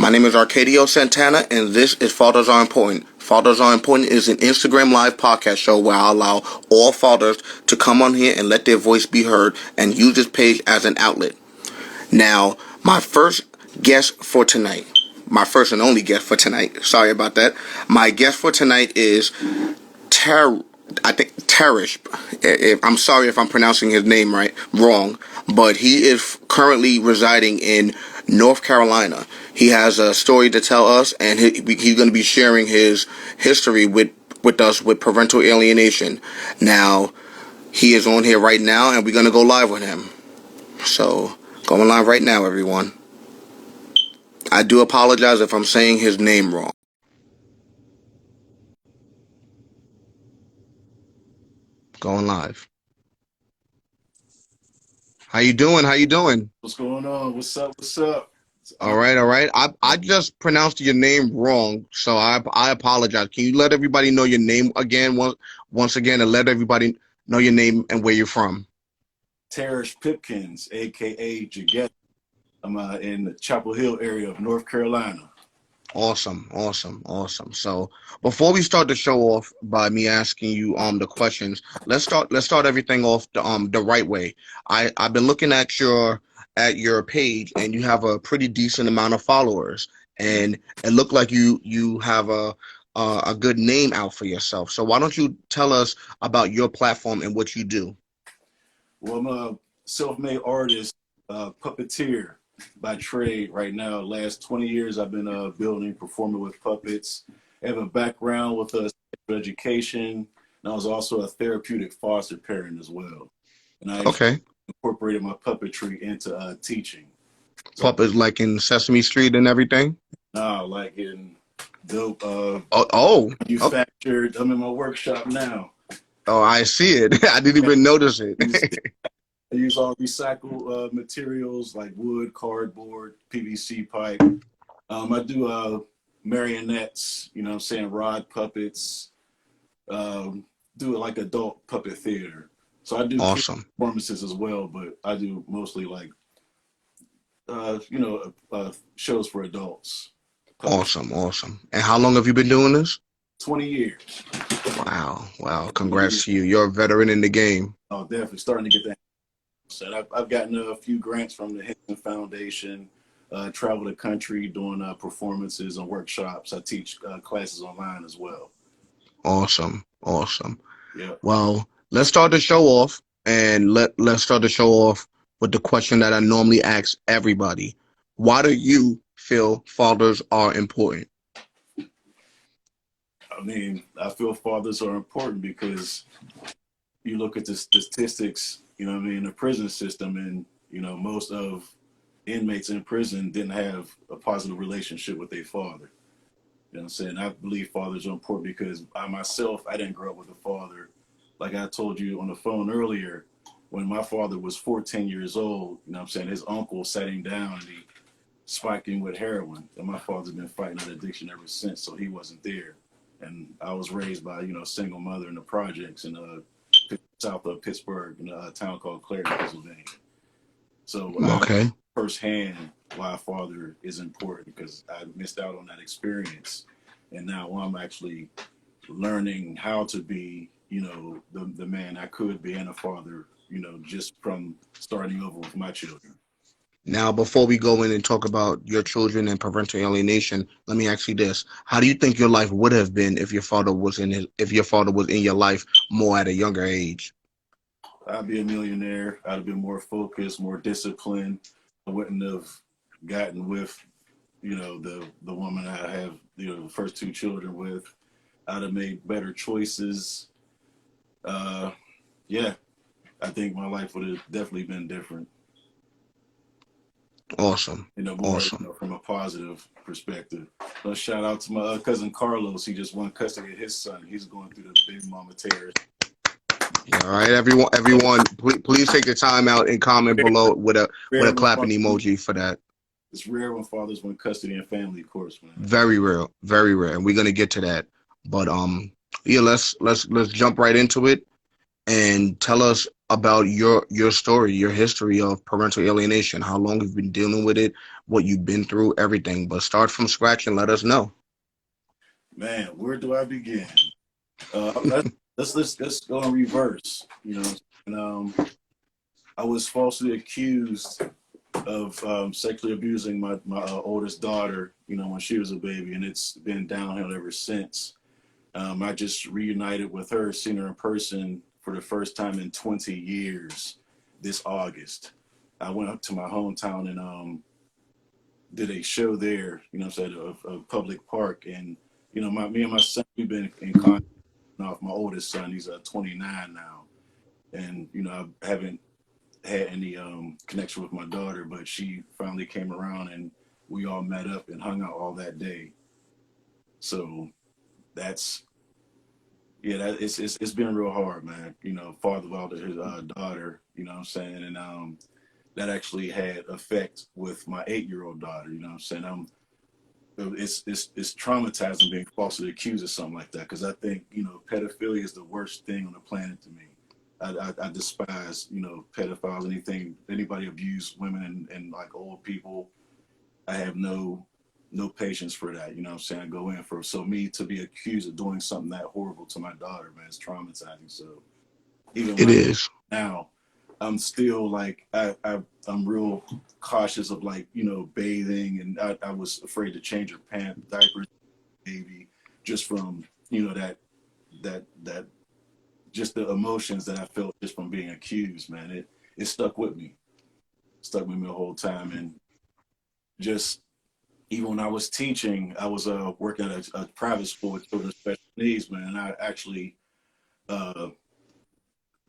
My name is Arcadio Santana, and this is Fathers Are Important. Fathers Are Important is an Instagram live podcast show where I allow all fathers to come on here and let their voice be heard and use this page as an outlet. Now, my first guest for tonight, my first and only guest for tonight, sorry about that. My guest for tonight is Tarish. I'm sorry if I'm pronouncing his name wrong, but he is currently residing in North Carolina. He has a story to tell us, and he's going to be sharing his history with us with parental alienation. Now, he is on here right now, and we're going to go live with him. So, going live right now, everyone. I do apologize if I'm saying his name wrong. Going live. How you doing? How you doing? What's going on? What's up? What's up? All right, all right. I just pronounced your name wrong, so I apologize. Can you let everybody know your name again once again, and let everybody know your name and where you're from? Tarish Pipkins, aka Jaget. I'm in the Chapel Hill area of North Carolina. Awesome, awesome, awesome. So before we start the show off by me asking you the questions, let's start everything off the right way. I've been looking at your page, and you have a pretty decent amount of followers, and it looked like you have a good name out for yourself. So why don't you tell us about your platform and what you do? Well, I'm a self-made artist, puppeteer by trade right now. Last 20 years, I've been building, performing with puppets. I have a background with education, and I was also a therapeutic foster parent as well. And I incorporated my puppetry into teaching. So, puppets like in Sesame Street and everything? No, like in dope. Manufactured. I'm in my workshop now. Oh, I see it. I didn't even notice it. I use all recycled materials like wood, cardboard, PVC pipe. I do marionettes, you know what I'm saying, rod puppets, do it like adult puppet theater. So I do performances as well, but I do mostly like, shows for adults. Awesome, awesome. And how long have you been doing this? 20 years. Wow. Congrats to you. You're a veteran in the game. Oh, definitely starting to get that. So I've gotten a few grants from the Hinton Foundation, travel the country doing performances and workshops. I teach classes online as well. Awesome. Yeah. Well, let's start the show off, and let's start the show off with the question that I normally ask everybody. Why do you feel fathers are important? I mean, I feel fathers are important because you look at the statistics, you know what I mean, the prison system, and, you know, most of inmates in prison didn't have a positive relationship with their father. You know what I'm saying? I believe fathers are important because I myself, I didn't grow up with a father. Like I told you on the phone earlier, when my father was 14 years old, you know what I'm saying, his uncle sat him down and he spiked him with heroin. And my father's been fighting that addiction ever since, so he wasn't there. And I was raised by, you know, a single mother in the projects in south of Pittsburgh, in a town called Clary, Pennsylvania. So I firsthand why a father is important, because I missed out on that experience. And now I'm actually learning how to be, you know, the man I could be and a father, you know, just from starting over with my children. Now, before we go in and talk about your children and parental alienation, let me ask you this: how do you think your life would have been if your father was in your life more at a younger age? I'd be a millionaire. I'd have been more focused, more disciplined. I wouldn't have gotten with, you know, the woman I have, you know, the first two children with. I'd have made better choices. Yeah, I think my life would have definitely been different. Awesome. You know, more, you know, from a positive perspective. So shout out to my cousin Carlos. He just won custody of his son. He's going through the big mama tears. All right, everyone, please take the time out and comment below with a clapping emoji for that. It's rare when fathers win custody and family, of course. Very rare, and we're gonna get to that. But yeah, let's jump right into it and tell us about your story, your history of parental alienation, how long you've been dealing with it, what you've been through, everything. But start from scratch and let us know. Man, where do I begin? Let's let's go in reverse. And I was falsely accused of sexually abusing my oldest daughter. When she was a baby, and it's been downhill ever since. I just reunited with her, seen her in person for the first time in 20 years this August. I went up to my hometown and did a show there, at a public park. And, me and my son, we've been in contact off. My oldest son, he's 29 now. And, I haven't had any connection with my daughter, but she finally came around and we all met up and hung out all that day. So that's, yeah, it's been real hard, man. Father of his daughter, what I'm saying, and that actually had effect with my 8-year-old daughter. What I'm saying, it's traumatizing being falsely accused of something like that, because I think pedophilia is the worst thing on the planet to me. I despise pedophiles, anybody abuse women and like old people. I have no patience for that. What I'm saying? I go in for, so me to be accused of doing something that horrible to my daughter, man, it's traumatizing. So even It when is. now, I'm still like I'm real cautious of, like, bathing, and I was afraid to change her diapers, baby, just from that just the emotions that I felt just from being accused, man. It stuck with me the whole time. And just even when I was teaching, I was working at a private school with children with special needs, man. And I actually uh,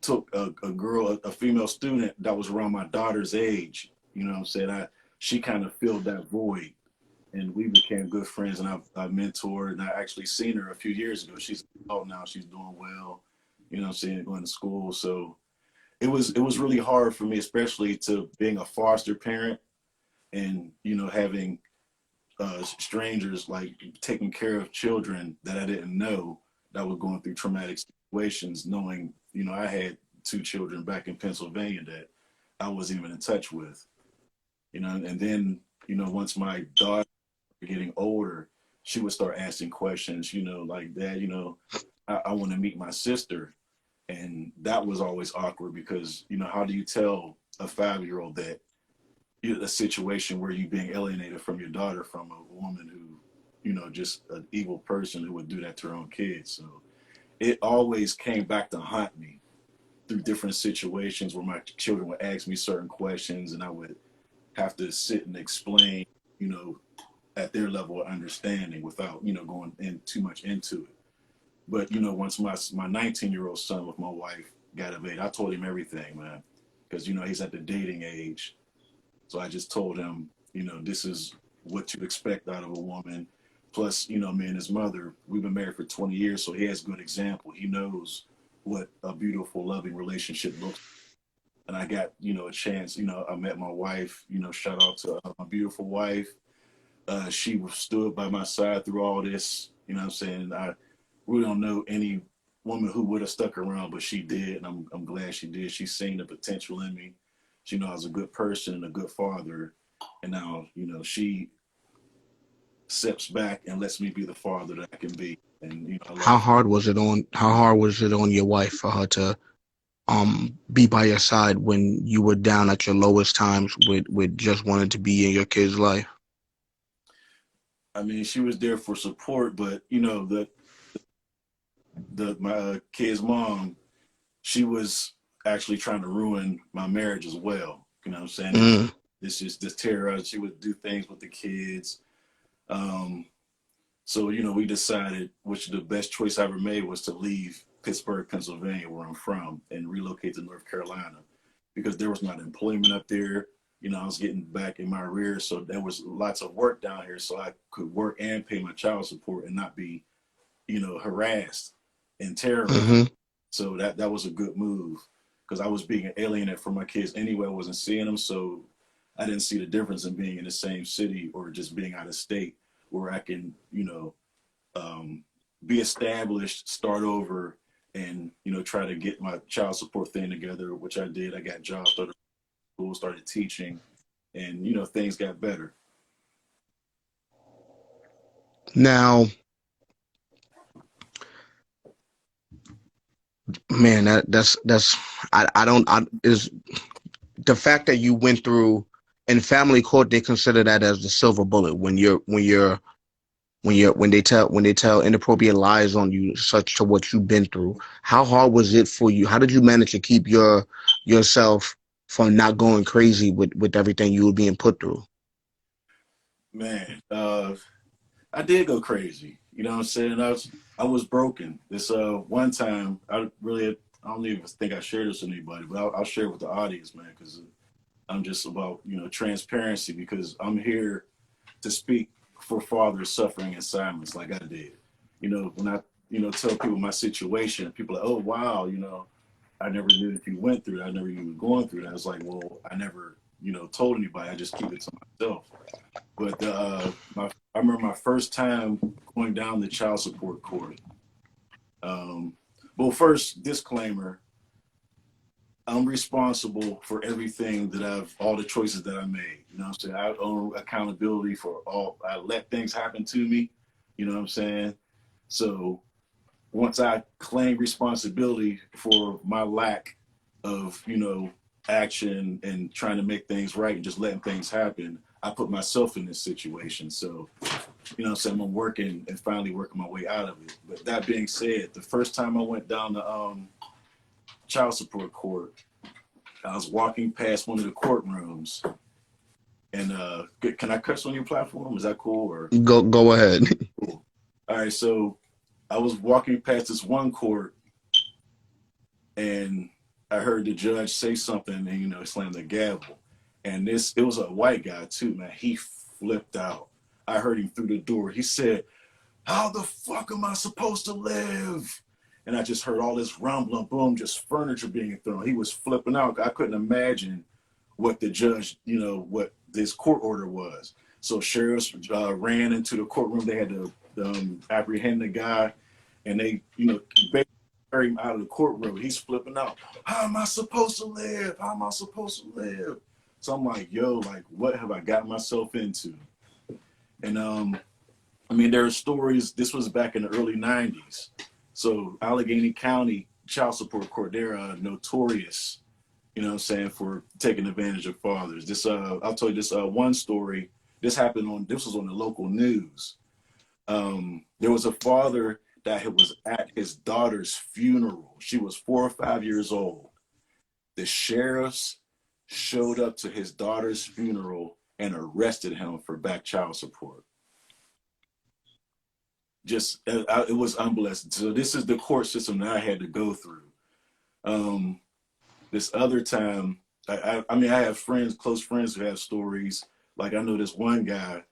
took a girl, a female student that was around my daughter's age. What I'm saying? She kind of filled that void, and we became good friends. And I mentored, and I actually seen her a few years ago. She's adult now. She's doing well. What I'm saying? Going to school. So it was really hard for me, especially to being a foster parent and having strangers, like, taking care of children that I didn't know that were going through traumatic situations, knowing, I had 2 children back in Pennsylvania that I wasn't even in touch with, and then, once my daughter was getting older, she would start asking questions, like, Dad, I want to meet my sister. And that was always awkward because, how do you tell a 5-year-old that a situation where you're being alienated from your daughter from a woman who, just an evil person who would do that to her own kids. So it always came back to haunt me through different situations where my children would ask me certain questions and I would have to sit and explain, you know, at their level of understanding without, going in too much into it. But, once my 19-year-old son with my wife got of age, I told him everything, man, because, he's at the dating age. So I just told him, this is what you expect out of a woman. Plus, me and his mother, we've been married for 20 years, so he has good example. He knows what a beautiful, loving relationship looks like. And I got, a chance, I met my wife, shout out to my beautiful wife. She stood by my side through all this, what I'm saying? I really don't know any woman who would have stuck around, but she did. And I'm glad she did. She's seen the potential in me. She knows I was a good person and a good father. And now, she steps back and lets me be the father that I can be. And, I love her. How hard was it on your wife for her to be by your side when you were down at your lowest times with just wanting to be in your kid's life? I mean, she was there for support, but, the my kid's mom, she was actually trying to ruin my marriage as well. You know what I'm saying? Mm, It's just this terror. She would do things with the kids. Um, so, we decided which the best choice I ever made was to leave Pittsburgh, Pennsylvania, where I'm from, and relocate to North Carolina because there was not employment up there. I was getting back in my rear, so there was lots of work down here, so I could work and pay my child support and not be, harassed and terrorized. mm-hmm. So that was a good move because I was being alienated from my kids anyway. I wasn't seeing them, so I didn't see the difference in being in the same city or just being out of state where I can, um, be established, start over, and, you know, try to get my child support thing together, which I did. I got jobs, started school, started teaching, and, you know, things got better. Now, man, that's I don't I is the fact that you went through in family court, they consider that as the silver bullet when they tell inappropriate lies on you, such to what you've been through. How hard was it for you? How did you manage to keep yourself from not going crazy with everything you were being put through? Man, I did go crazy. You know what I'm saying? I was broken. This one time, I don't even think I shared this with anybody, but I'll share it with the audience, man, because I'm just about, you know, transparency, because I'm here to speak for fathers suffering in silence like I did. You know, when I, you know, tell people my situation, people are like, oh wow, you know, I never knew that you went through that. I never knew you were going through that. It's like, well, I never, you know, told anybody. I just keep it to myself. But I remember my first time going down the child support court. Um, well, first disclaimer: I'm responsible for everything that all the choices that I made. You know what I'm saying? I own accountability for all. I let things happen to me. You know what I'm saying? So once I claim responsibility for my lack of, you know, action and trying to make things right and just letting things happen, I put myself in this situation. So, you know what I'm saying, I'm working and finally working my way out of it. But that being said, the first time I went down the child support court, I was walking past one of the courtrooms, and can I curse on your platform? Is that cool? Or Go ahead. cool? All right, so I was walking past this one court, and I heard the judge say something, and, you know, slam the gavel. And it was a white guy too, man. He flipped out. I heard him through the door. He said, "How the fuck am I supposed to live?" And I just heard all this rumbling, boom, just furniture being thrown. He was flipping out. I couldn't imagine what the judge, you know, what this court order was. So sheriffs ran into the courtroom. They had to apprehend the guy, and they, you know, basically carry him out of the courtroom. He's flipping out. How am I supposed to live? How am I supposed to live? So I'm like, yo, like, what have I got myself into? And I mean, there are stories. This was back in the early '90s. So Allegheny County Child Support Court, they're notorious, you know what I'm saying, for taking advantage of fathers. This I'll tell you this one story. This was on the local news. There was a father that was at his daughter's funeral. She was 4 or 5 years old. The sheriffs showed up to his daughter's funeral and arrested him for back child support. Just it was unblessed. So this is the court system that I had to go through. Um, this other time, I mean, I have friends, close friends who have stories. Like I know this one guy,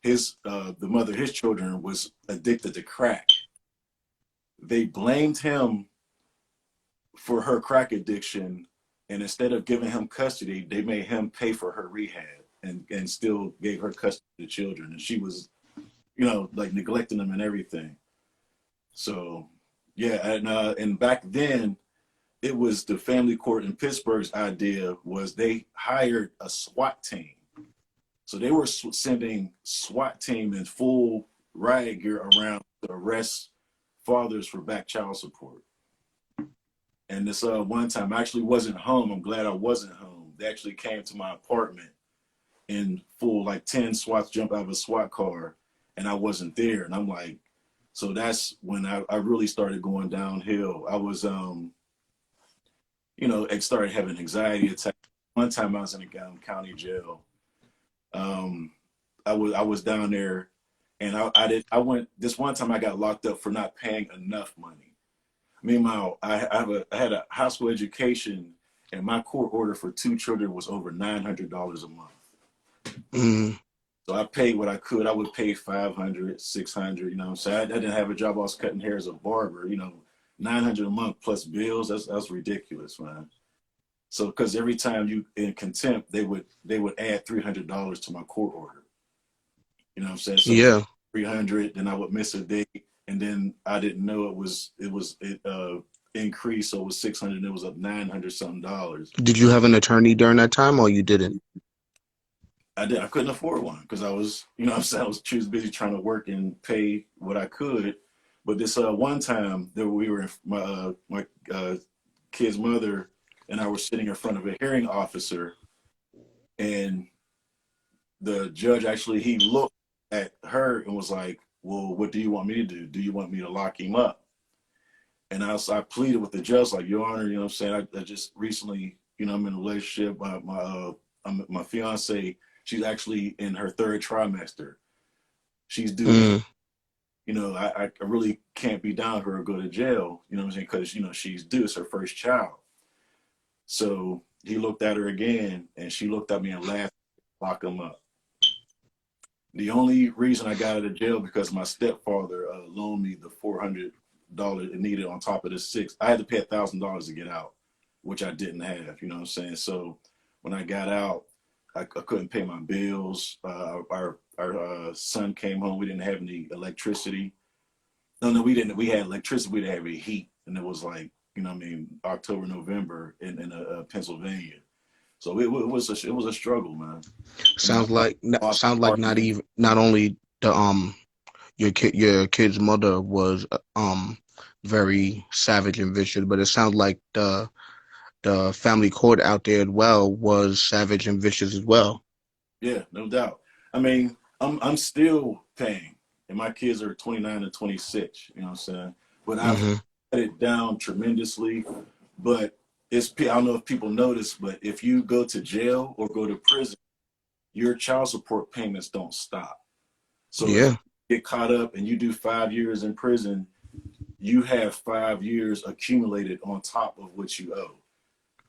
the mother of his children was addicted to crack. They blamed him for her crack addiction, and instead of giving him custody, they made him pay for her rehab and still gave her custody of the children. And she was, you know, like neglecting them and everything. So yeah, and back then it was the family court in Pittsburgh's idea was they hired a SWAT team. So they were sending SWAT team in full riot gear around to arrest fathers for back child support. And this one time I actually wasn't home. I'm glad I wasn't home. They actually came to my apartment in full, like 10 SWATs jump out of a SWAT car, and I wasn't there. And I'm like, so that's when I really started going downhill. I was, you know, I started having anxiety attacks. One time I was in a county jail. Um, I was down there, and I went this one time I got locked up for not paying enough money. Meanwhile, I had a high school education, and my court order for 2 children was over $900 a month. Mm. So I paid what I could. I would pay 500, 600. You know what I'm saying? I didn't have a job. I was cutting hair as a barber. You know, 900 a month plus bills. That's ridiculous, man. So because every time you in contempt, they would add $300 to my court order. You know what I'm saying? So Yeah. 300, then I would miss a date, and then I didn't know it increased, so it was 600, and it was up 900 something dollars. Did you have an attorney during that time, or you didn't? I couldn't afford one because I was, you know what I'm saying, I was too busy trying to work and pay what I could. But this one time that we were my kid's mother and I were sitting in front of a hearing officer, and the judge actually, he looked at her and was like, well, what do you want me to do? Do you want me to lock him up? And I pleaded with the judge, like, Your Honor, you know what I'm saying? I just recently, you know, I'm in a relationship. My fiance, she's actually in her third trimester. She's due any, Mm, you know, I really can't be down her or go to jail, you know what I'm saying? Because, you know, she's due, it's her first child. So he looked at her again, and she looked at me and laughed, lock him up. The only reason I got out of jail because my stepfather loaned me the $400 it needed on top of the six. I had to pay $1,000 to get out, which I didn't have. You know what I'm saying? So when I got out, I couldn't pay my bills. Our son came home. We didn't have any electricity. No, we didn't. We had electricity. We didn't have any heat, and it was like, you know what I mean, October, November in Pennsylvania. So it was a struggle, man. And I lost sounds like not apartment. even not only the your kid's mother was very savage and vicious, but it sounds like the family court out there as well was savage and vicious as well. Yeah, no doubt. I mean, I'm still paying, and my kids are 29 and 26. You know what I'm saying? But I've Hmm. cut it down tremendously. But I don't know if people notice, but if you go to jail or go to prison, your child support payments don't stop. So if Yeah. you get caught up and you do 5 years in prison, you have 5 years accumulated on top of what you owe.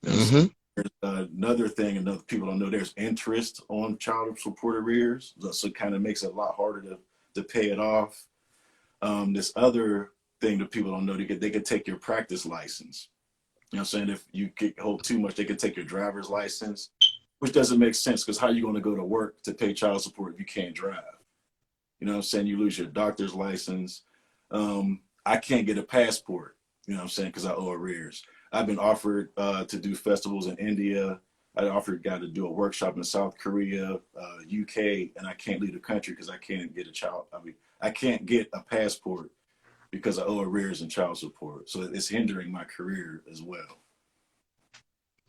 There's, Hmm. there's another thing, another people don't know. There's interest on child support arrears, so it kind of makes it a lot harder to pay it off. This other thing that people don't know, they could take your practice license. You know what I'm saying? If you get hold too much, they could take your driver's license, which doesn't make sense because how are you going to go to work to pay child support if you can't drive? You know what I'm saying? You lose your doctor's license. I can't get a passport, you know what I'm saying, because I owe arrears. I've been offered to do festivals in India. I offered got to do a workshop in South Korea, UK, and I can't leave the country because I can't get a child. I mean, I can't get a passport because I owe arrears and child support. So it's hindering my career as well.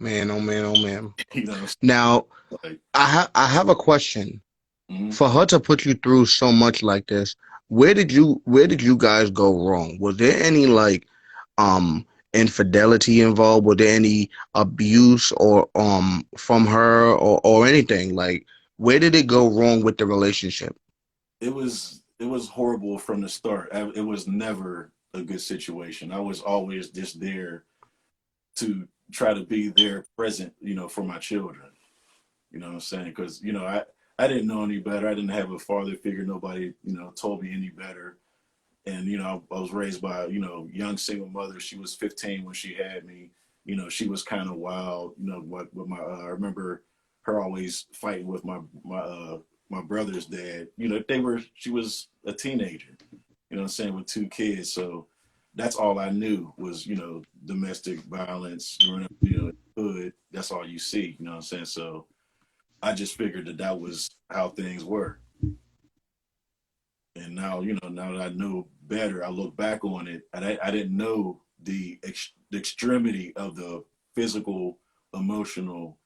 Man, oh man, oh man. You know, Now, like, I have a question. mm-hmm. For her to put you through so much like this, where did you guys go wrong? Was there any like infidelity involved? Was there any abuse or from her or anything? Like where did it go wrong with the relationship? It was horrible from the start. It was never a good situation. I was always just there to try to be there present, you know, for my children. You know what I'm saying? Because, you know, I didn't know any better. I didn't have a father figure. Nobody, you know, told me any better. And, you know, I was raised by, you know, young single mother. She was 15 when she had me. You know, she was kind of wild. You know, what my I remember her always fighting with my brother's dad. You know, she was a teenager. You know what I'm saying, with two kids. So that's all I knew was, you know, domestic violence growing up, you know, hood. That's all you see. You know what I'm saying? So I just figured that was how things were. And now, you know, now that I know better, I look back on it, and I didn't know the extremity of the physical, emotional,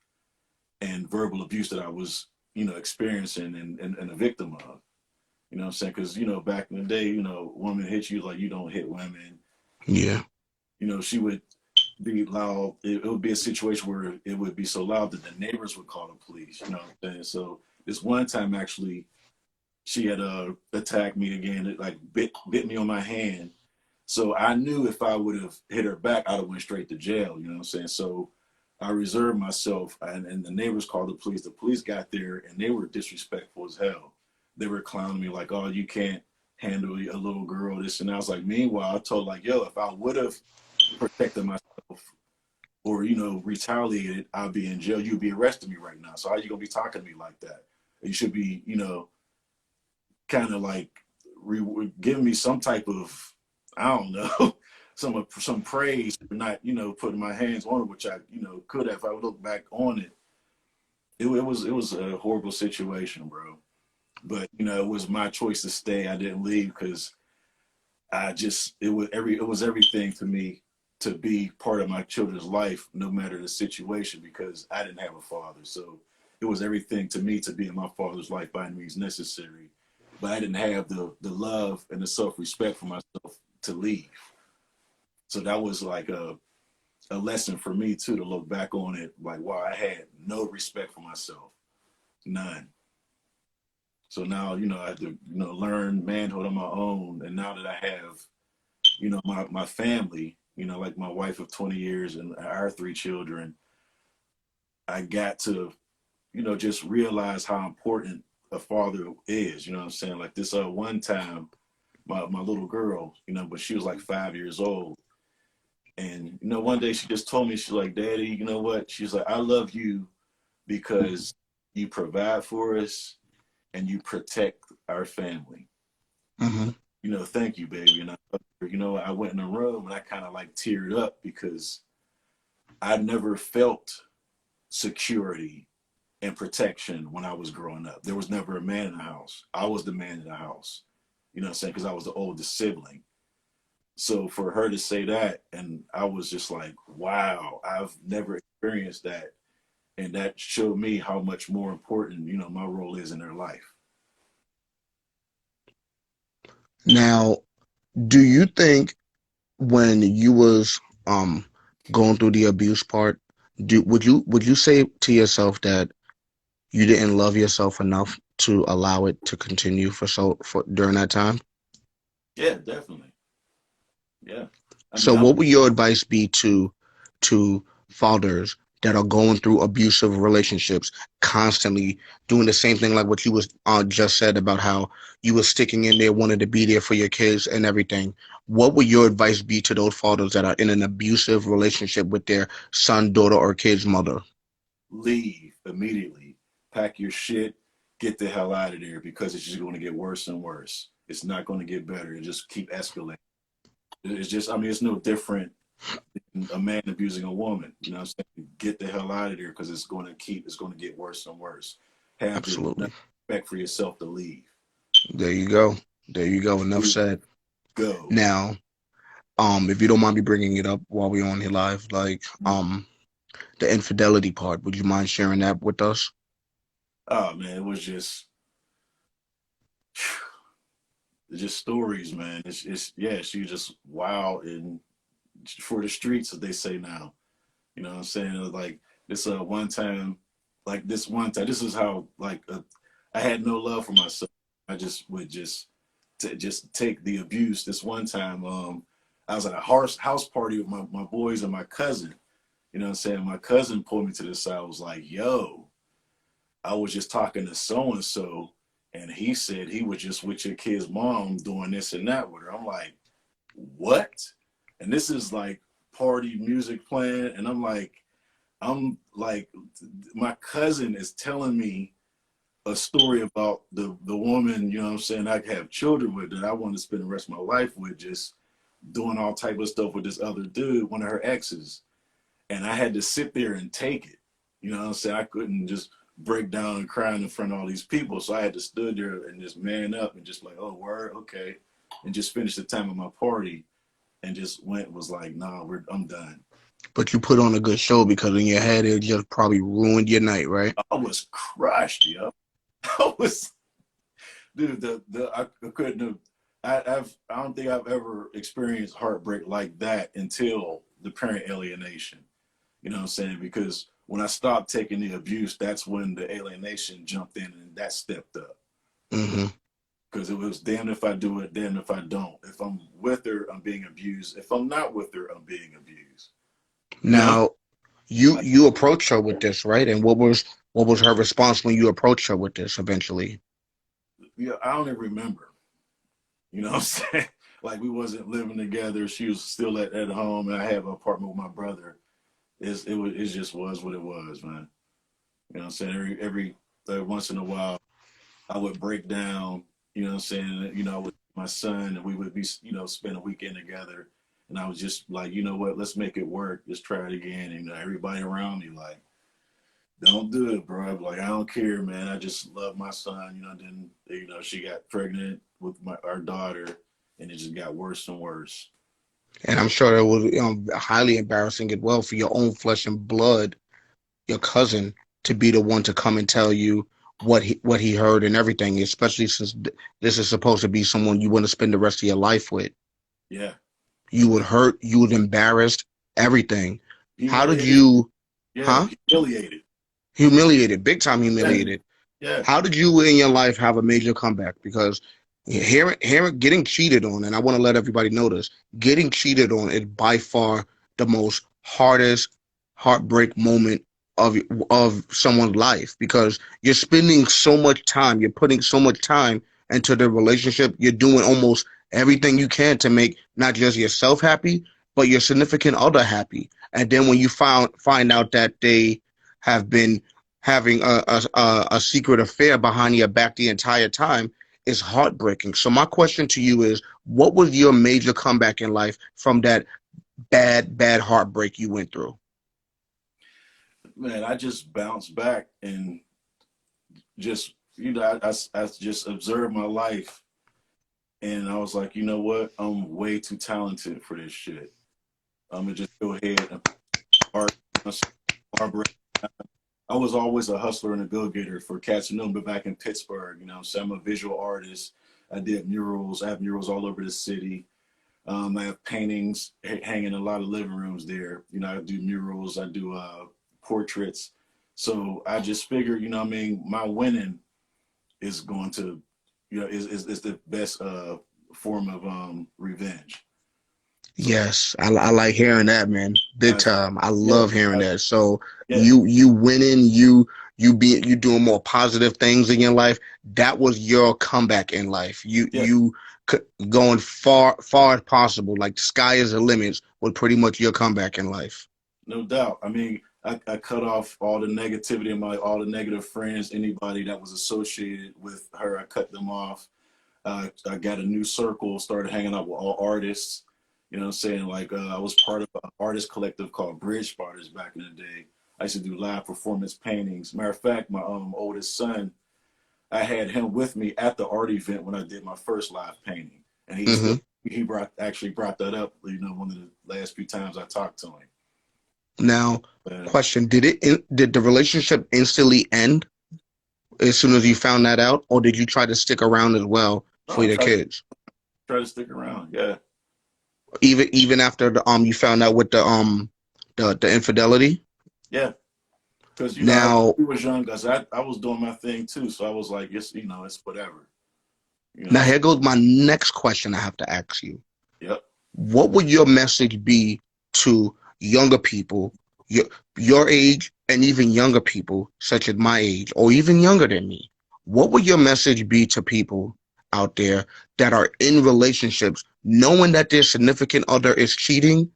and verbal abuse that I was, you know, experiencing and a victim of. You know what I'm saying? Because, you know, back in the day, you know, woman hits you like you don't hit women. Yeah. You know, she would be loud. It would be a situation where it would be so loud that the neighbors would call the police. You know what I'm saying? So this one time, actually, she had attacked me again. It like bit me on my hand. So I knew if I would have hit her back, I'd have went straight to jail. You know what I'm saying? So I reserved myself, and the neighbors called the police. The police got there, and they were disrespectful as hell. They were clowning me like, "Oh, you can't handle a little girl." This and I was like, meanwhile, I told like, "Yo, if I would have protected myself or, you know, retaliated, I'd be in jail. You'd be arresting me right now. So how you gonna be talking to me like that? You should be, you know, kind of like giving me some type of, I don't know, some praise for not, putting my hands on it, which I, could have. If I would look back on it, it was a horrible situation, bro. But it was my choice to stay. I didn't leave because it was everything to me to be part of my children's life, no matter the situation, because I didn't have a father. So it was everything to me to be in my father's life by any means necessary. But I didn't have the love and the self respect for myself to leave. So that was like a lesson for me too, to look back on it like, wow, I had no respect for myself, none. So now, I have to, learn manhood on my own. And now that I have, my family, like my wife of 20 years and our 3 children, I got to, just realize how important a father is. You know what I'm saying? Like this one time, my little girl, but she was like 5 years old. And, one day she just told me, she's like, Daddy, you know what? She's like, I love you because you provide for us and you protect our family. Mm-hmm. Thank you, baby. And I went in the room and I kind of like teared up because I never felt security and protection when I was growing up. There was never a man in the house. I was the man in the house, you know what I'm saying? Because I was the oldest sibling. So for her to say that, and I was just like, wow, I've never experienced that. And that showed me how much more important, my role is in their life. Now, do you think when you was going through the abuse part, would you say to yourself that you didn't love yourself enough to allow it to continue for during that time? Yeah, definitely. Yeah. I So mean, what would your advice be to fathers that are going through abusive relationships, constantly doing the same thing like what you was just said about how you were sticking in there, wanted to be there for your kids and everything? What would your advice be to those fathers that are in an abusive relationship with their son, daughter, or kid's mother? leave immediately, pack your shit, get the hell out of there because it's just going to get worse and worse. It's not going to get better. It just keep escalating. It's just, I mean, it's no different than a man abusing a woman. You know what I'm saying? Get the hell out of there because it's going to get worse and worse. Have the Absolutely. respect for yourself to leave. There you go. There you go. Enough Leave. said. Go. Now, if you don't mind me bringing it up while we're on here live, like, the infidelity part, would you mind sharing that with us? Oh man, it was just stories, man. It's yeah, she just wild and for the streets, as they say now. You know what I'm saying? It was like this one time, this is how I had no love for myself. I just would just take the abuse. This one time, I was at a house party with my boys and my cousin. You know what I'm saying? My cousin pulled me to the side. I was like, yo, I was just talking to so and so, and he said he was just with your kid's mom doing this and that with her. I'm like, what? And this is like party music playing, and I'm like, my cousin is telling me a story about the woman, you know what I'm saying, I have children with that I want to spend the rest of my life with, just doing all type of stuff with this other dude, one of her exes. And I had to sit there and take it. You know what I'm saying? I couldn't just break down and cry in front of all these people. So I had to stood there and just man up and just like, oh, word, okay. And just finish the time of my party and just was like, nah, I'm done. But you put on a good show because in your head it just probably ruined your night, right? I was crushed, yo. I was, dude. I couldn't have. I don't think I've ever experienced heartbreak like that until the parent alienation. You know what I'm saying? Because when I stopped taking the abuse, that's when the alienation jumped in and that stepped up. Hmm. Because it was damned if I do it, damned if I don't. If I'm with her, I'm being abused. If I'm not with her, I'm being abused. You know? Now, you approached her with this, right? And what was her response when you approached her with this eventually? Yeah, I don't even remember. You know what I'm saying? Like we wasn't living together. She was still at home, and I have an apartment with my brother. It just was what it was, man. You know what I'm saying? Every once in a while, I would break down. You know what I'm saying? I would my son, and we would be spend a weekend together, And I was just like, you know what, let's make it work. Just try it again. And everybody around me like, don't do it, bro. Like, I don't care, man. I just love my son. Then she got pregnant with our daughter, and it just got worse and worse. And I'm sure it was highly embarrassing as well for your own flesh and blood, your cousin, to be the one to come and tell you what he heard and everything, especially since this is supposed to be someone you want to spend the rest of your life with. Yeah. You would hurt, you would embarrassed, everything. How did Humiliated. you, Yeah, huh? humiliated. Humiliated, big time Yeah. humiliated. Yeah. How did you in your life have a major comeback? Because hearing getting cheated on, and I want to let everybody know this, getting cheated on is by far the most hardest heartbreak moment of someone's life, because you're spending so much time, you're putting so much time into the relationship, you're doing almost everything you can to make not just yourself happy, but your significant other happy. And then when you find out that they have been having a secret affair behind your back the entire time, is heartbreaking. So my question to you is, what was your major comeback in life from that bad heartbreak you went through? Man, I just bounced back and just, I just observed my life, and I was like, you know what? I'm way too talented for this shit. I'm gonna just go ahead and art, heartbreak. I was always a hustler and a go-getter for cats who know me back in Pittsburgh. So I'm a visual artist. I did murals. I have murals all over the city. I have paintings hanging in a lot of living rooms there. I do murals. I do portraits. So I just figured, my winning is going to, is the best form of revenge. So Yes, I like hearing that, man. Big I, time. I yeah, love hearing that. So yeah, you winning, you doing more positive things in your life. That was your comeback in life. yeah, Going far as possible. Like the sky is the limits was pretty much your comeback in life. no doubt. I mean, I cut off all the negativity in all the negative friends, anybody that was associated with her. I cut them off. I got a new circle, started hanging out with all artists. What I'm saying? Like, I was part of an artist collective called Bridge Spotters back in the day. I used to do live performance paintings. Matter of fact, my oldest son, I had him with me at the art event when I did my first live painting, and Hmm. he brought that up. One of the last few times I talked to him. Now, Uh, question: did the relationship instantly end as soon as you found that out, or did you try to stick around as well no, for I the kids? try to stick around. Yeah, Even after the you found out with the infidelity. yeah. Because Now, he was young, cause I was doing my thing too, so I was like, it's whatever. now, So here goes my next question I have to ask you. yep. What would your message be to younger people, your your age, and even younger people, such as my age, or even younger than me? What would your message be to people out there that are in relationships, knowing that their significant other is cheating,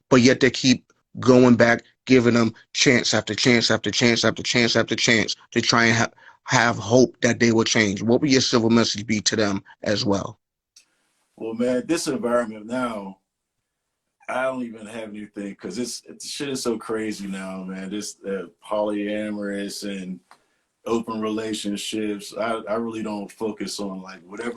but yet they keep going back, giving them chance after chance after chance after chance after chance to try and have hope that they will change? What would your civil message be to them as well? Well, man, this environment now, I don't even have anything because shit is so crazy now, man. This polyamorous and open relationships. I really don't focus on like whatever.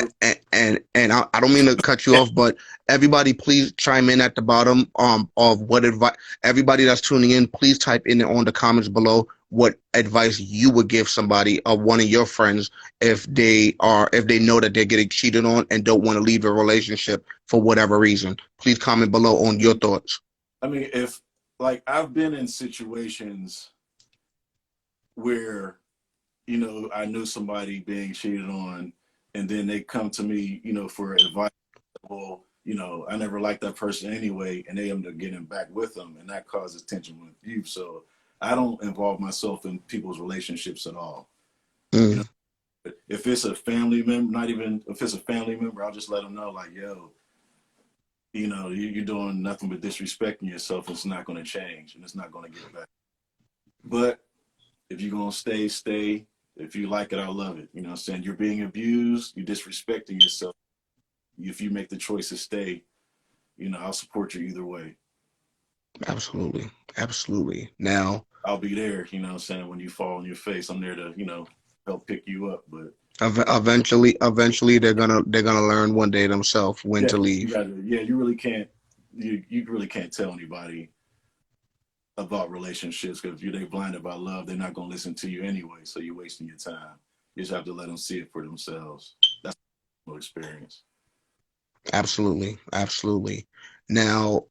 And I don't mean to cut you Yeah, off, but everybody please chime in at the bottom of what advice. Everybody that's tuning in, please type in on the comments below what advice you would give somebody or one of your friends if they know that they're getting cheated on and don't want to leave a relationship for whatever reason. Please comment below on your thoughts. I mean, if like I've been in situations where I knew somebody being cheated on, and then they come to me, for advice. Well, I never liked that person anyway, and they end up getting back with them, and that causes tension with you. So I don't involve myself in people's relationships at all. You know, Mm. if it's a family member, not even if it's a family member, I'll just let them know, like, yo, you're doing nothing but disrespecting yourself. It's not going to change, and it's not going to get better. But if you're going to stay, stay. If you like it, I love it. What I'm saying? You're being abused, you're disrespecting yourself. If you make the choice to stay, I'll support you either way. Absolutely. Absolutely. Now, I'll be there, what I'm saying, when you fall on your face. I'm there to, help pick you up. But eventually they're gonna learn one day themselves when yeah, to leave. you really can't you really can't tell anybody about relationships, because if they're blinded by love, they're not gonna listen to you anyway. So you're wasting your time. You just have to let them see it for themselves. That's no experience. Absolutely. Absolutely. Now,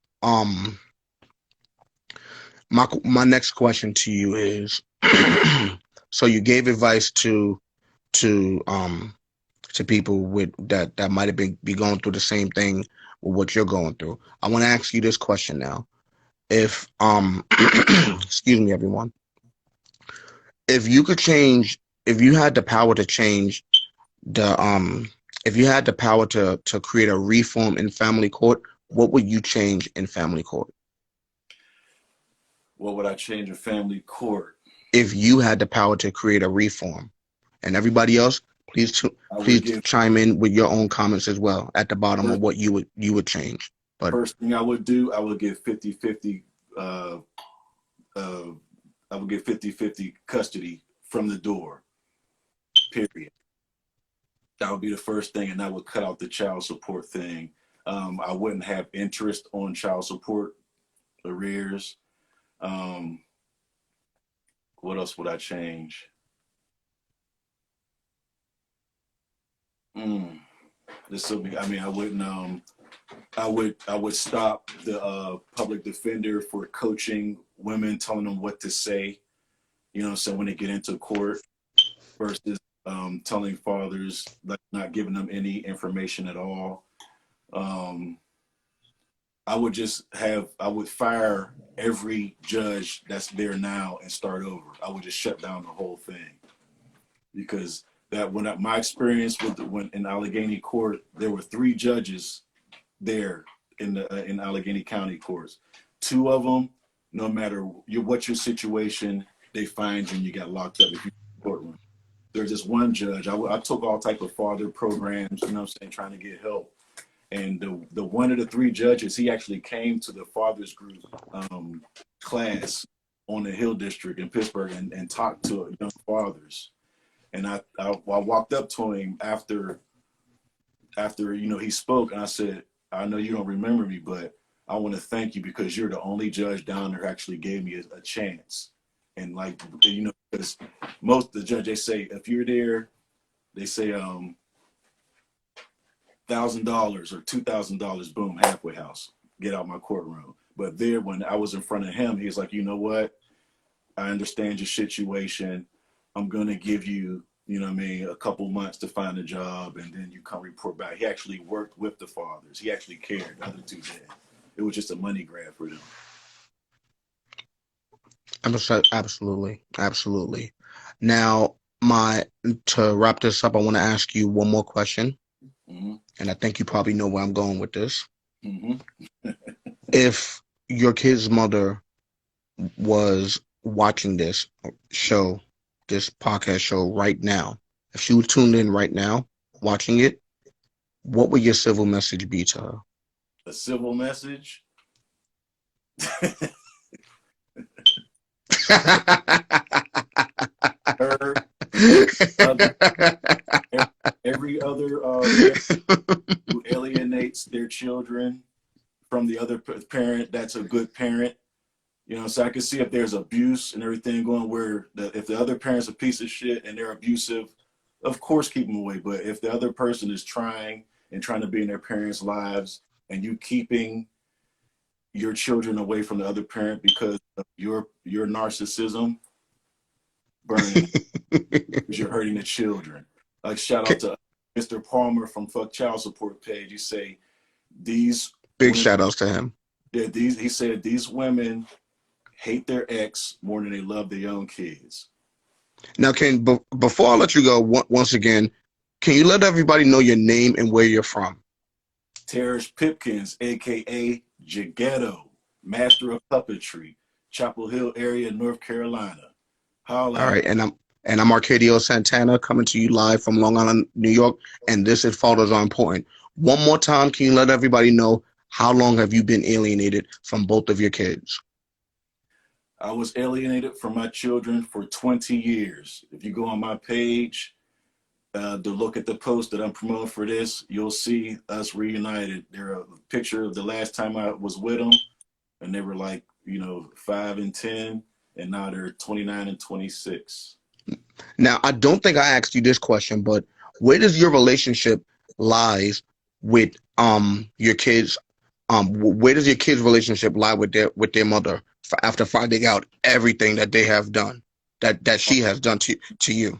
my next question to you is so you gave advice to um to people with that might have been be going through the same thing with what you're going through. I want to ask you this question now. If excuse me everyone. If you could change if you had the power to change the if you had the power to create a reform in family court, what would you change in family court? What would I change in family court? If you had the power to create a reform, and everybody else, I would please give chime in with your own comments as well at the bottom of first, what you would change. But first thing I would do, I would give 50-50 uh uh I would get 50-50 custody from the door, period. That would be the first thing, and that would cut out the child support thing. I wouldn't have interest on child support arrears. Um, what else would I change? Mm, this will be. I mean, I wouldn't. I would stop the public defender for coaching women, telling them what to say. So when they get into court, versus telling fathers, like, not giving them any information at all. Um, I would fire every judge that's there now and start over. I would just shut down the whole thing, because my experience with when in Allegheny Court, there were 3 judges there in Allegheny County courts. 2 of them, no matter what your situation, they find you and you got locked up if you in the courtroom. There's just one judge. I took all type of father programs, trying to get help. And the one of the 3 judges, he actually came to the fathers group class on the Hill District in Pittsburgh and talked to young fathers. And I walked up to him after he spoke, and I said, I know you don't remember me, but I want to thank you, because you're the only judge down there who actually gave me a chance. And because most of the judges, they say, if you're there, they say $1,000 or $2,000, boom, halfway house, get out my courtroom. But there, when I was in front of him, he was like, you know what? I understand your situation. I'm gonna give you, a couple months to find a job, and then you come report back. He actually worked with the fathers. He actually cared. The other 2 did. It was just a money grab for them. absolutely, absolutely. Now, my to wrap this up, I want to ask you one more question, Mm-hmm. and I think you probably know where I'm going with this. Mm-hmm. If your kid's mother was watching show, this podcast show right now, if she was tuned in right now, watching it, what would your civil message be to her? A civil message. Her, other, every other who alienates their children from the other parent, that's a good parent. So I can see if there's abuse and everything going, where if the other parent's a piece of shit and they're abusive, of course keep them away. But if the other person is trying to be in their parents' lives, and you keeping your children away from the other parent because of your narcissism, burning, because you're hurting the children. Like, shout out to Mr. Palmer from Fuck Child Support page. You say these Big women, shout outs to him. yeah, he said these women hate their ex more than they love their own kids. Now, before I let you go, once again, can you let everybody know your name and where you're from? Terrence Pipkins, aka Jagetto, master of puppetry, Chapel Hill area, North Carolina. All right, and I'm Arcadio Santana, coming to you live from Long Island, New York, and this is Fathers Are Important. One more time, can you let everybody know how long have you been alienated from both of your kids? I was alienated from my children for 20 years. If you go on my page to look at the post that I'm promoting for this, you'll see us reunited. They're a picture of the last time I was with them, and they were like, 5 and 10, and now they're 29 and 26. Now, I don't think I asked you this question, but where does your relationship lies with your kids? Where does your kids' relationship lie with their mother after finding out everything that they have done, that she has done to you?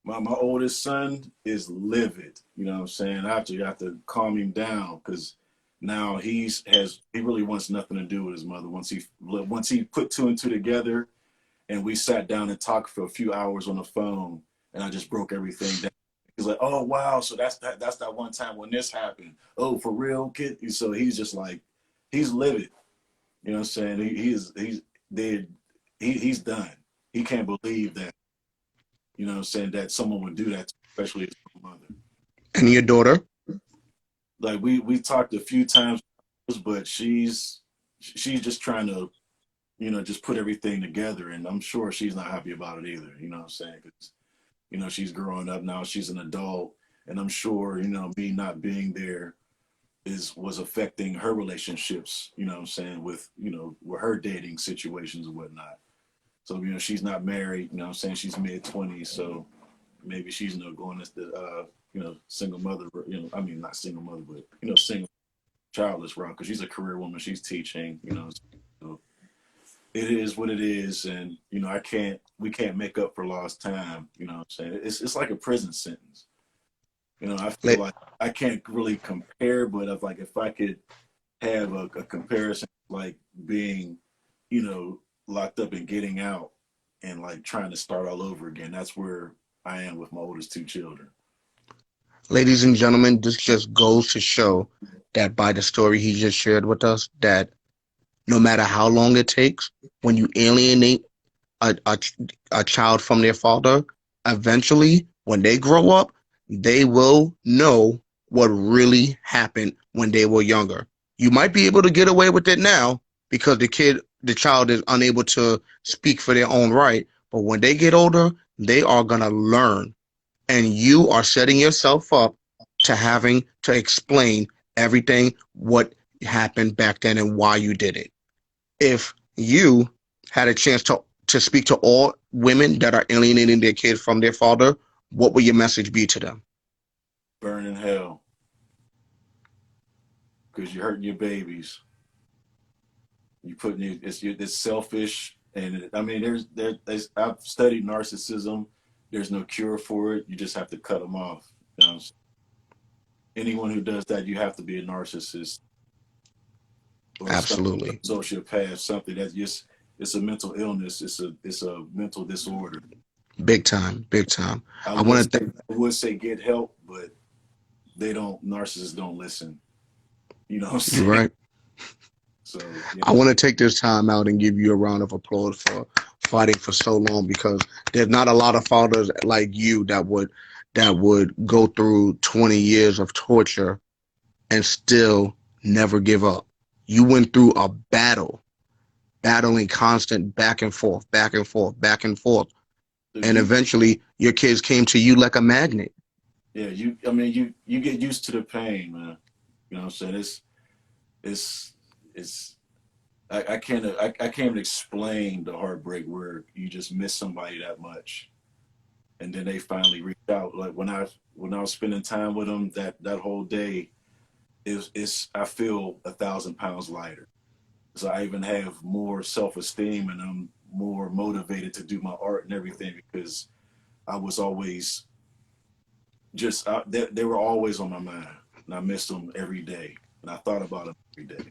My oldest son is livid. You know what I'm saying? I actually have to calm him down because now he really wants nothing to do with his mother. Once he put two and two together, and we sat down and talked for a few hours on the phone, and I just broke everything down. He's like, "Oh wow, so that's that one time when this happened. Oh, for real, kid." So he's just like, he's livid. You know what I'm saying? He's dead. He's done. He can't believe that. You know what I'm saying, that someone would do that, especially his mother. And your daughter? Like we talked a few times, but she's just trying to just put everything together, and I'm sure she's not happy about it either. You know what I'm saying? 'Cause, she's growing up now. She's an adult, and I'm sure me not being there was affecting her relationships. You know what I'm saying, with her dating situations and whatnot. So she's not married. You know what I'm saying, she's mid-20s, so maybe she's going as the single mother. I mean, not single mother, but single childless route, because she's a career woman. She's teaching. So it is what it is, and we can't make up for lost time. You know what I'm saying? It's like a prison sentence. I feel like I can't really compare, but if I could have a comparison, like being locked up and getting out and like trying to start all over again, that's where I am with my oldest two children. Ladies and gentlemen, this just goes to show that by the story he just shared with us, that no matter how long it takes, when you alienate a, a child from their father, eventually, when they grow up, they will know what really happened when they were younger. You might be able to get away with it now because the child is unable to speak for their own right. But when they get older, they are going to learn. And you are setting yourself up to having to explain everything, what happened back then and why you did it. If you had a chance to speak to all women that are alienating their kids from their father, what would your message be to them? Burn in hell, because you're hurting your babies. You putting it's selfish, and I mean, I've studied narcissism. There's no cure for it. You just have to cut them off. Anyone who does that, you have to be a narcissist or some Absolutely. sociopath, something that's just, it's a mental illness. It's a mental disorder. Big time, big time. I I would want say, to I would say get help, but narcissists don't listen. You know what I'm you're saying? right. So I want to take this time out and give you a round of applause for fighting for so long, because there's not a lot of fathers like you that would go through 20 years of torture and still never give up. You went through a battling constant back and forth, back and forth, back and forth, and you, eventually your kids came to you like a magnet. yeah, I mean, you get used to the pain, man. You know what I'm saying? It's it's I can't even explain the heartbreak where you just miss somebody that much, and then they finally reach out. Like when I was spending time with them, that whole day is I feel 1,000 pounds lighter. So I even have more self-esteem, and I'm more motivated to do my art and everything, because I was always they were always on my mind, and I missed them every day, and I thought about them every day.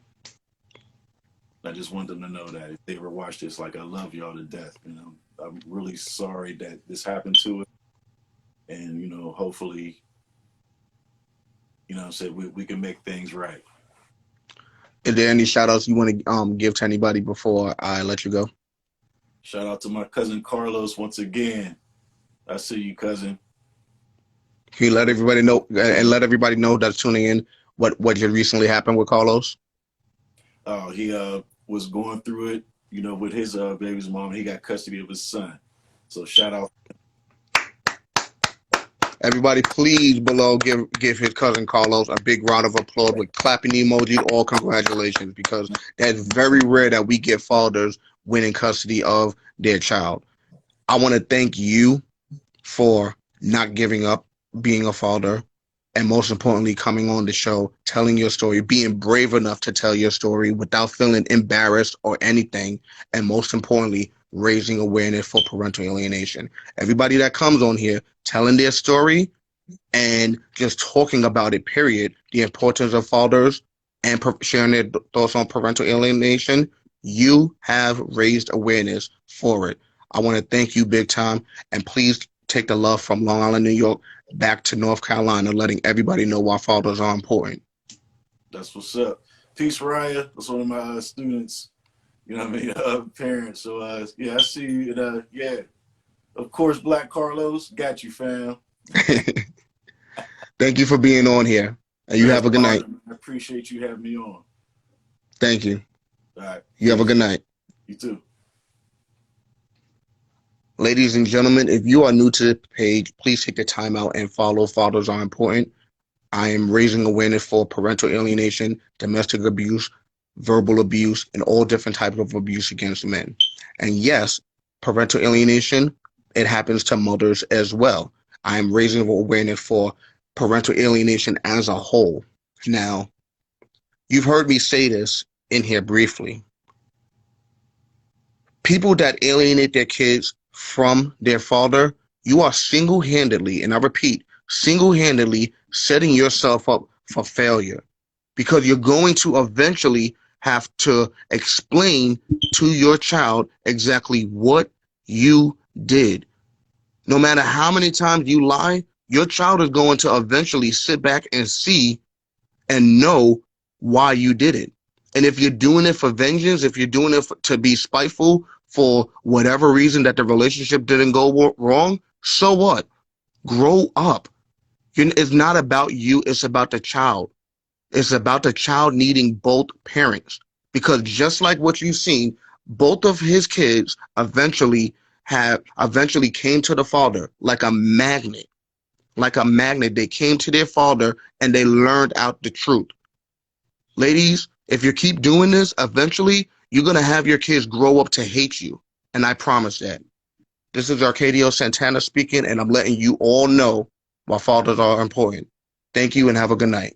I just want them to know that if they ever watch this, like, I love y'all to death. I'm really sorry that this happened to it, and hopefully, say we can make things right. Is there any shout outs you want to give to anybody before I let you go? Shout out to my cousin Carlos once again. I see you, cousin. Can you let everybody know and let everybody know that's tuning in what just recently happened with Carlos? He was going through it, you know, with his baby's mom. He got custody of his son. So shout out. Everybody, please below give his cousin Carlos a big round of applause with clapping emojis. All congratulations, because that's very rare that we get fathers winning custody of their child. I want to thank you for not giving up, being a father, and most importantly, coming on the show, telling your story, being brave enough to tell your story without feeling embarrassed or anything, and most importantly, raising awareness for parental alienation. Everybody that comes on here telling their story and just talking about it, period, the importance of fathers and sharing their thoughts on parental alienation, you have raised awareness for it. I want to thank you big time, and please take the love from Long Island, New York, back to North Carolina, letting everybody know why fathers are important. That's what's up. Peace, Raya. That's one of my students. You know what I mean? Parents. So yeah, I see you. And, yeah, of course, Black Carlos, got you, fam. Thank you for being on here, and you That's have a an good night. honor. I appreciate you having me on. Thank you. All right, You have a peace. good night. You too. Ladies and gentlemen, if you are new to the page, please take the time out and follow Fathers Are Important. I am raising awareness for parental alienation, domestic abuse, verbal abuse, and all different types of abuse against men. And yes, parental alienation, it happens to mothers as well. I am raising awareness for parental alienation as a whole. Now, you've heard me say this in here briefly. People that alienate their kids from their father, you are single-handedly, and I repeat, single-handedly setting yourself up for failure, because you're going to eventually have to explain to your child exactly what you did. No matter how many times you lie, your child is going to eventually sit back and see and know why you did it. And if you're doing it for vengeance, if you're doing it to be spiteful for whatever reason that the relationship didn't go wrong, so what? Grow up. It's not about you, it's about the child. It's about the child needing both parents. Because just like what you've seen, both of his kids eventually came to the father like a magnet. Like a magnet. They came to their father and they learned out the truth. Ladies, if you keep doing this, eventually you're going to have your kids grow up to hate you. And I promise that. This is Arcadio Santana speaking, and I'm letting you all know why fathers are important. Thank you and have a good night.